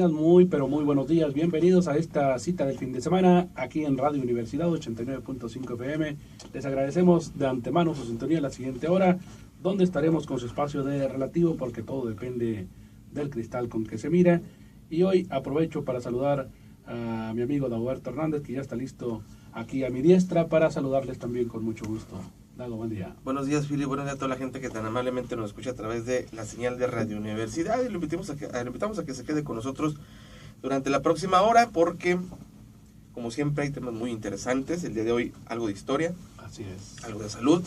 Muy, pero muy buenos días. Bienvenidos a esta cita del fin de semana aquí en Radio Universidad 89.5 FM. Les agradecemos de antemano su sintonía a la siguiente hora, donde estaremos con su espacio de relativo, porque todo depende del cristal con que se mira. Y hoy aprovecho para saludar a mi amigo Dagoberto Hernández, que ya está listo aquí a mi diestra, para saludarles también con mucho gusto. Dago, buen día. Buenos días, Fili. Buenos días a toda la gente que tan amablemente nos escucha a través de la señal de Radio Universidad. Y lo invitamos a que se quede con nosotros durante la próxima hora, porque, como siempre, hay temas muy interesantes. El día de hoy, algo de historia. Así es. Algo de salud.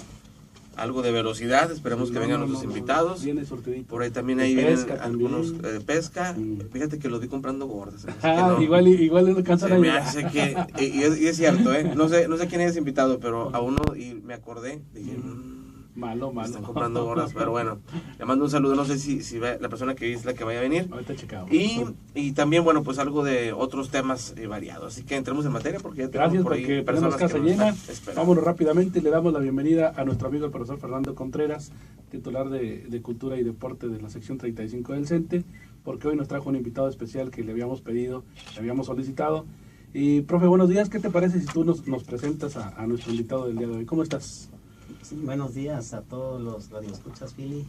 Algo de velocidad. Esperemos que vengan nuestros invitados. Viene surtidito. Por ahí también hay algunos pesca. Fíjate que los vi comprando gordas. No, igual no alcanzan a me llegar. hace que, y es cierto, no sé quién hayas invitado, pero a uno, y me acordé, dije, malo. están comprando gordas, pero bueno, le mando un saludo, no sé si la persona que es la que vaya a venir. Ahorita checamos. Y también, bueno, pues algo de otros temas variados, así que entremos en materia porque ya tenemos por ahí porque personas tenemos casa que nos llena. están esperando. Vámonos rápidamente, le damos la bienvenida a nuestro amigo el profesor Fernando Contreras, titular de Cultura y Deporte de la sección 35 del CENTE, porque hoy nos trajo un invitado especial que le habíamos pedido, le habíamos solicitado. Y, profe, buenos días, ¿qué te parece si tú nos presentas a nuestro invitado del día de hoy? ¿Cómo estás? Sí, buenos días a todos los radioescuchas, Fili,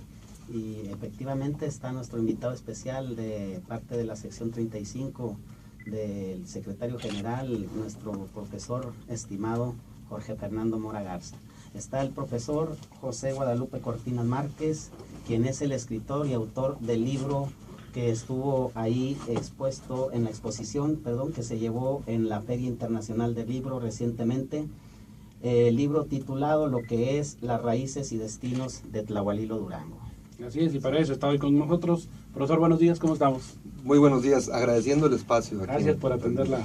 y efectivamente está nuestro invitado especial de parte de la sección 35 del secretario general, nuestro profesor estimado Jorge Fernando Mora Garza. Está el profesor José Guadalupe Cortinas Márquez, quien es el escritor y autor del libro que estuvo ahí expuesto en la exposición, que se llevó en la Feria Internacional del Libro recientemente. El libro titulado Lo que es las raíces y destinos de Tlahualilo Durango. Así es, y para eso está hoy con nosotros. Profesor, buenos días, ¿cómo estamos? Muy buenos días, agradeciendo el espacio. Gracias por atender la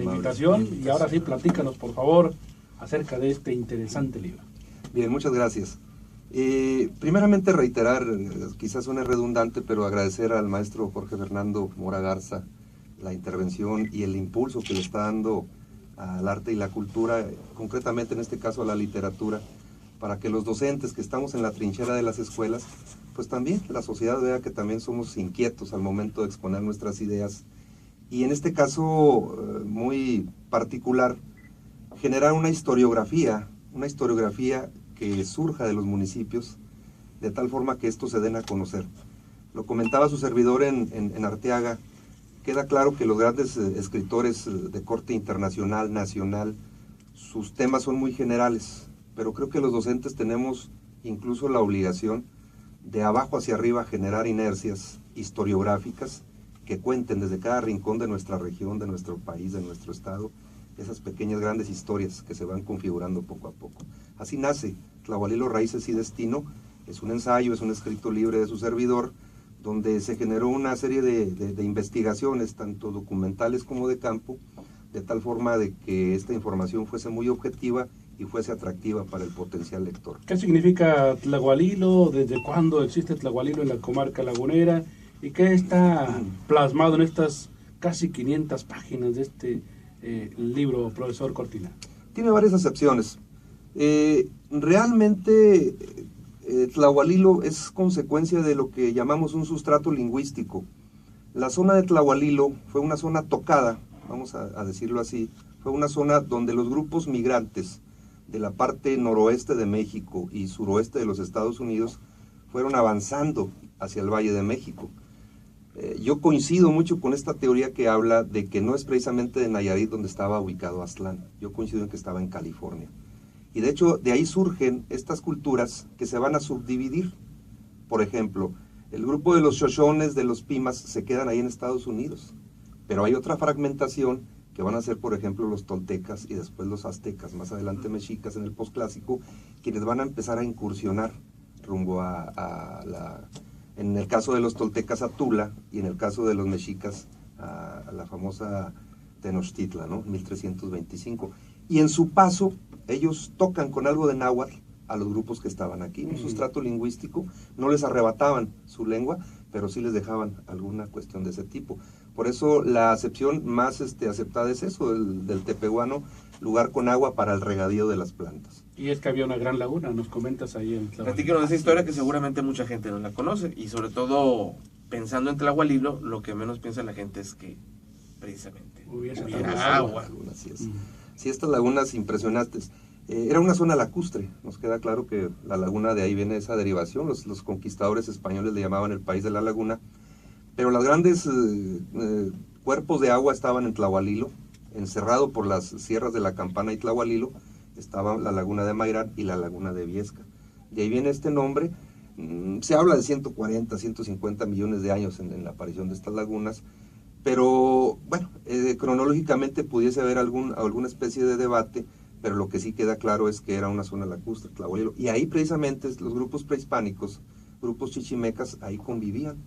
invitación. Y ahora sí, platícanos, por favor, acerca de este interesante libro. Bien, muchas gracias. Primeramente reiterar, quizás suene redundante, pero agradecer al maestro Jorge Fernando Mora Garza la intervención y el impulso que le está dando al arte y la cultura, concretamente en este caso a la literatura, para que los docentes que estamos en la trinchera de las escuelas, pues también la sociedad vea que también somos inquietos al momento de exponer nuestras ideas. Y en este caso muy particular, generar una historiografía que surja de los municipios, de tal forma que estos se den a conocer. Lo comentaba su servidor en Arteaga. Queda claro que los grandes escritores de corte internacional, nacional, sus temas son muy generales, pero creo que los docentes tenemos incluso la obligación de abajo hacia arriba generar inercias historiográficas que cuenten desde cada rincón de nuestra región, de nuestro país, de nuestro estado, esas pequeñas grandes historias que se van configurando poco a poco. Así nace Tlahualilo, Raíces y Destino. Es un ensayo, es un escrito libre de su servidor, donde se generó una serie de investigaciones, tanto documentales como de campo, de tal forma de que esta información fuese muy objetiva y fuese atractiva para el potencial lector. ¿Qué significa Tlahualilo? ¿Desde cuándo existe Tlahualilo en la comarca lagunera? ¿Y qué está plasmado en estas casi 500 páginas de este libro, profesor Cortina? Tiene varias acepciones. Realmente Tlahualilo es consecuencia de lo que llamamos un sustrato lingüístico. La zona de Tlahualilo fue una zona tocada, vamos a decirlo así, fue una zona donde los grupos migrantes de la parte noroeste de México y suroeste de los Estados Unidos fueron avanzando hacia el Valle de México. Yo coincido mucho con esta teoría que habla de que no es precisamente de Nayarit donde estaba ubicado Aztlán. Yo coincido en que estaba en California. Y de hecho, de ahí surgen estas culturas que se van a subdividir. Por ejemplo, el grupo de los Shoshones, de los Pimas, se quedan ahí en Estados Unidos. Pero hay otra fragmentación que van a ser, por ejemplo, los toltecas y después los aztecas, más adelante mexicas en el posclásico, quienes van a empezar a incursionar rumbo en el caso de los toltecas a Tula y en el caso de los mexicas a la famosa Tenochtitlan, ¿no? 1325. Y en su paso, ellos tocan con algo de náhuatl a los grupos que estaban aquí, un sustrato lingüístico, no les arrebataban su lengua, pero sí les dejaban alguna cuestión de ese tipo. Por eso la acepción más aceptada es eso, del tepehuano, lugar con agua para el regadío de las plantas. Y es que había una gran laguna, nos comentas ahí en Tlahualilo. Platícanos de esa historia que seguramente mucha gente no la conoce, y sobre todo pensando en Tlahualilo, lo que menos piensa la gente es que precisamente Hubiera hubiera agua. Así es. Sí, estas lagunas impresionantes. Era una zona lacustre, nos queda claro que la laguna, de ahí viene esa derivación, los conquistadores españoles le llamaban el país de la laguna, pero los grandes cuerpos de agua estaban en Tlahualilo, encerrado por las sierras de la Campana y Tlahualilo, estaba la laguna de Mairán y la laguna de Viesca. De ahí viene este nombre. Se habla de 140, 150 millones de años en la aparición de estas lagunas, pero bueno, cronológicamente pudiese haber alguna especie de debate, pero lo que sí queda claro es que era una zona lacustre, Tlahualilo, y ahí precisamente los grupos prehispánicos, grupos chichimecas, ahí convivían,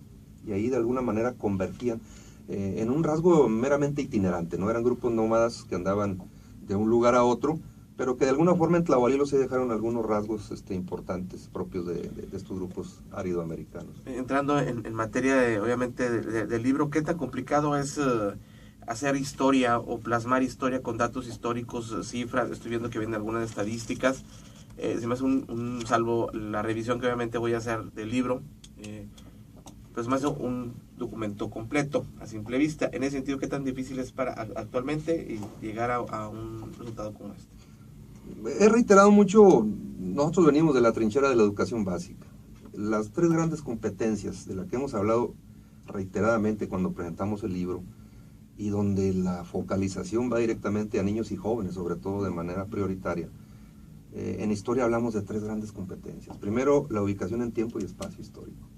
y ahí de alguna manera convergían en un rasgo meramente itinerante, no eran grupos nómadas que andaban de un lugar a otro, pero que de alguna forma en Tlahualilo se dejaron algunos rasgos importantes propios de estos grupos áridoamericanos. Entrando en materia, obviamente, del libro, ¿qué tan complicado es hacer historia o plasmar historia con datos históricos, cifras? Estoy viendo que vienen algunas estadísticas. Se me hace salvo la revisión que obviamente voy a hacer del libro, pues me hace un documento completo a simple vista. En ese sentido, ¿qué tan difícil es para actualmente llegar a un resultado como este? He reiterado mucho, nosotros venimos de la trinchera de la educación básica. Las tres grandes competencias de las que hemos hablado reiteradamente cuando presentamos el libro, y donde la focalización va directamente a niños y jóvenes, sobre todo de manera prioritaria. En historia hablamos de tres grandes competencias. Primero, la ubicación en tiempo y espacio histórico.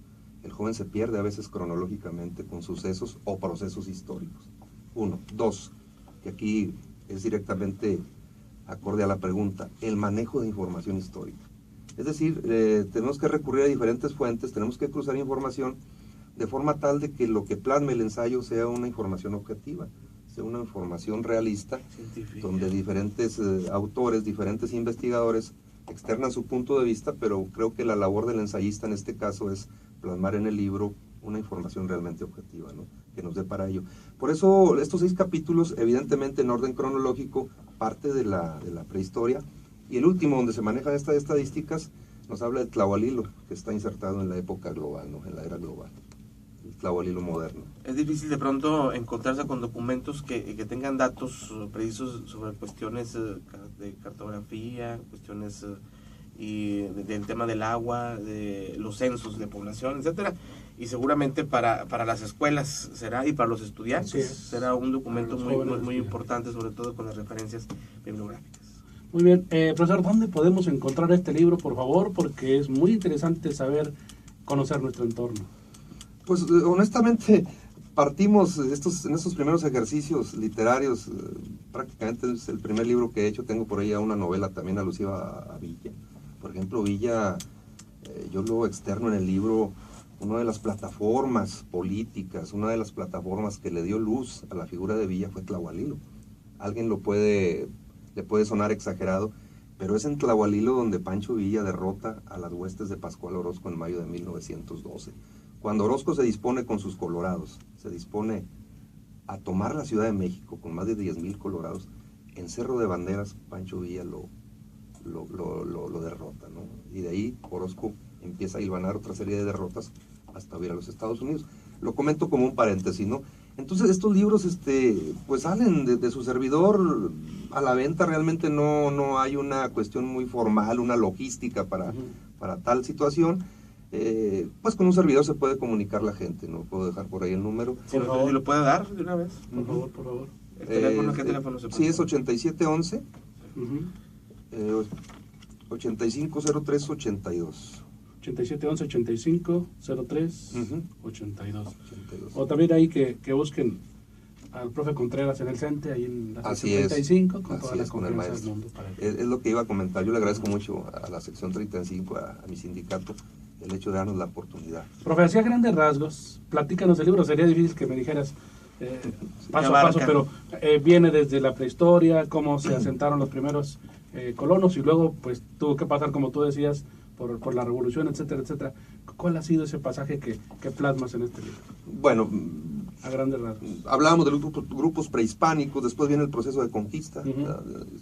El joven se pierde a veces cronológicamente con sucesos o procesos históricos. Uno. Dos, que aquí es directamente acorde a la pregunta, el manejo de información histórica. Es decir, tenemos que recurrir a diferentes fuentes, tenemos que cruzar información de forma tal de que lo que plasme el ensayo sea una información objetiva, sea una información realista, científica, donde diferentes autores, diferentes investigadores externan su punto de vista, pero creo que la labor del ensayista en este caso es plasmar en el libro una información realmente objetiva, ¿no?, que nos dé para ello. Por eso estos 6 capítulos, evidentemente en orden cronológico, parte de la prehistoria, y el último, donde se manejan estas estadísticas, nos habla de Tlahualilo, que está insertado en la época global, ¿no?, en la era global, el Tlahualilo moderno. Es difícil de pronto encontrarse con documentos que tengan datos precisos sobre cuestiones de cartografía, cuestiones y del tema del agua, de los censos de población, etcétera, y seguramente para las escuelas será, y para los estudiantes será un documento muy importante, sobre todo con las referencias bibliográficas. Muy bien, profesor, ¿dónde podemos encontrar este libro, por favor? Porque es muy interesante conocer nuestro entorno. Pues honestamente partimos en estos primeros ejercicios literarios, prácticamente es el primer libro que he hecho. Tengo por ahí una novela también alusiva a Villa. Por ejemplo, Villa, yo lo externo en el libro, una de las plataformas políticas, una de las plataformas que le dio luz a la figura de Villa fue Tlahualilo. Alguien le puede sonar exagerado, pero es en Tlahualilo donde Pancho Villa derrota a las huestes de Pascual Orozco en mayo de 1912. Cuando Orozco se dispone con sus colorados, se dispone a tomar la Ciudad de México con más de 10,000 colorados, en Cerro de Banderas, Pancho Villa lo derrota, ¿no? Y de ahí Orozco empieza a hilvanar otra serie de derrotas hasta ir a los Estados Unidos. Lo comento como un paréntesis, ¿no? Entonces estos libros pues salen de su servidor a la venta. Realmente no hay una cuestión muy formal, una logística para tal situación. Pues con un servidor se puede comunicar la gente, ¿no? Puedo dejar por ahí el número. ¿Sí lo puede dar de una vez? Por favor. ¿El teléfono? ¿Qué teléfono se puede? Sí, es 8711 850382. 8711-8503-82. O también ahí que busquen al profe Contreras en el CENTE, ahí en la sección 35, con todas las conferencias del mundo. Es lo que iba a comentar. Yo le agradezco mucho a la sección 35, a mi sindicato, el hecho de darnos la oportunidad. Profe, hacía grandes rasgos, platícanos el libro. Sería difícil que me dijeras paso a paso, pero viene desde la prehistoria, cómo se asentaron los primeros colonos, y luego pues tuvo que pasar, como tú decías, por la revolución, etcétera, etcétera. ¿Cuál ha sido ese pasaje que plasmas en este libro? Bueno, a grandes rasgos. Hablábamos de los grupos prehispánicos, después viene el proceso de conquista.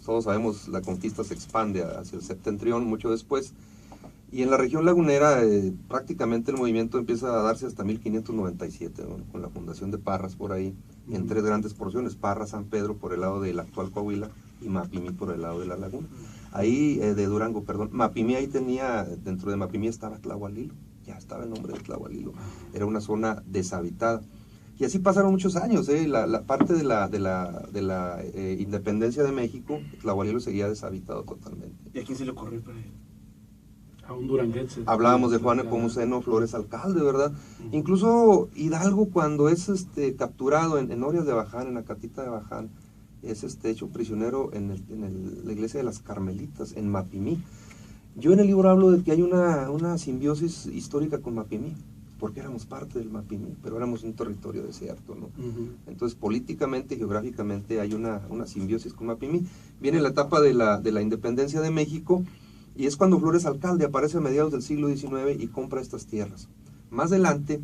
Todos sabemos, la conquista se expande hacia el septentrión mucho después, Y en la región lagunera prácticamente el movimiento empieza a darse hasta 1597, ¿no? Con la fundación de Parras por ahí, en tres grandes porciones: Parras, San Pedro por el lado del actual Coahuila y Mapimí por el lado de la laguna. Ahí, de Durango, perdón. Mapimí ahí tenía, dentro de Mapimí estaba Tlahualilo, ya estaba el nombre de Tlahualilo. Era una zona deshabitada. Y así pasaron muchos años, la parte de la independencia de México, Tlahualilo seguía deshabitado totalmente. ¿Y a quién se le ocurrió para él? A un duranguense. Hablábamos de Juan Nepomuceno Flores Alcalde, ¿verdad? Incluso Hidalgo, cuando es capturado en Orias de Baján, en Acatita de Baján, es hecho prisionero en la iglesia de las Carmelitas, en Mapimí. Yo en el libro hablo de que hay una simbiosis histórica con Mapimí, porque éramos parte del Mapimí, pero éramos un territorio desierto, ¿no? Entonces, políticamente, geográficamente, hay una simbiosis con Mapimí. Viene la etapa de la independencia de México, y es cuando Flores Alcalde aparece a mediados del siglo XIX y compra estas tierras. Más adelante,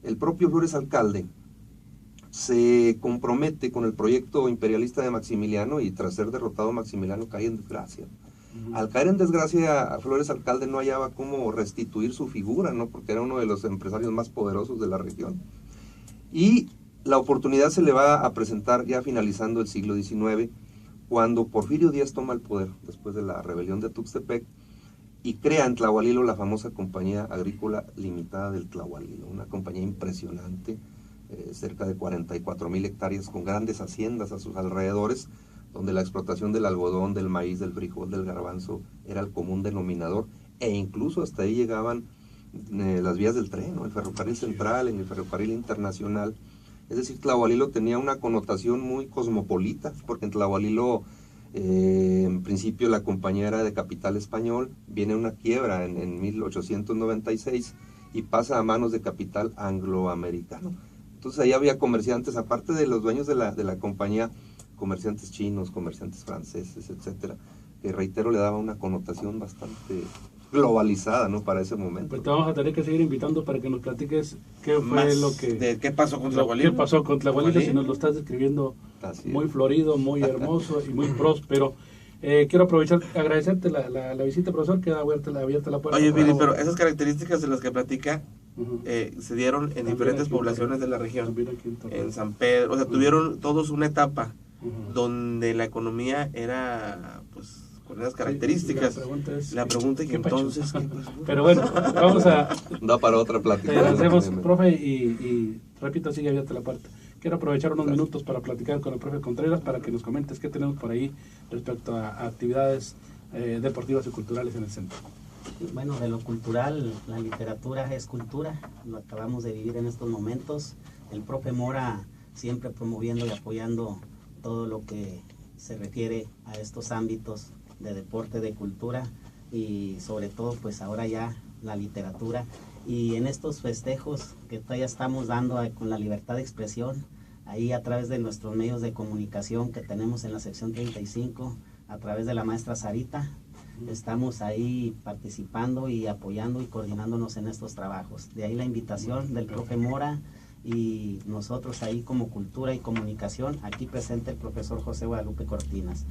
el propio Flores Alcalde se compromete con el proyecto imperialista de Maximiliano, y tras ser derrotado Maximiliano cae en desgracia. Al caer en desgracia, Flores Alcalde no hallaba cómo restituir su figura, ¿no? Porque era uno de los empresarios más poderosos de la región. Y la oportunidad se le va a presentar ya finalizando el siglo XIX, cuando Porfirio Díaz toma el poder, después de la rebelión de Tuxtepec, y crea en Tlahualilo la famosa Compañía Agrícola Limitada del Tlahualilo, una compañía impresionante, cerca de 44,000 hectáreas, con grandes haciendas a sus alrededores, donde la explotación del algodón, del maíz, del frijol, del garbanzo era el común denominador, e incluso hasta ahí llegaban las vías del tren, ¿no? El ferrocarril central, el ferrocarril internacional. Es decir, Tlahualilo tenía una connotación muy cosmopolita, porque en Tlahualilo, en principio, la compañía era de capital español, viene una quiebra en 1896 y pasa a manos de capital angloamericano. Entonces ahí había comerciantes, aparte de los dueños de la compañía, comerciantes chinos, comerciantes franceses, etcétera, que, reitero, le daba una connotación bastante globalizada, ¿no?, para ese momento. Pues te vamos a tener que seguir invitando para que nos platiques qué fue Más lo que... de qué pasó con Tlahualilo. ¿Qué pasó con Tlahualilo? Si nos lo estás describiendo muy florido, muy hermoso y muy próspero. Quiero aprovechar, agradecerte la visita, profesor. Queda abierta la puerta. Oye, Billy, pero esas características de las que platica se dieron en diferentes poblaciones de la región. En San Pedro, o sea, tuvieron todos una etapa donde la economía era, pues, con esas características. La pregunta es que entonces, ¿qué pasó? Pero bueno, vamos a... Da para otra plática. Te agradecemos, profe, y repito, sigue abierta la puerta. Quiero aprovechar unos minutos para platicar con el profe Contreras, para que nos comentes qué tenemos por ahí respecto a actividades deportivas y culturales en el centro. Bueno, de lo cultural, la literatura es cultura, lo acabamos de vivir en estos momentos. El profe Mora siempre promoviendo y apoyando todo lo que se refiere a estos ámbitos de deporte, de cultura, y sobre todo pues ahora ya la literatura. Y en estos festejos que todavía estamos dando con la libertad de expresión, ahí a través de nuestros medios de comunicación que tenemos en la sección 35, a través de la maestra Sarita, estamos ahí participando y apoyando y coordinándonos en estos trabajos. De ahí la invitación del profe Mora, y nosotros ahí como cultura y comunicación, aquí presente el profesor José Guadalupe Cortinas.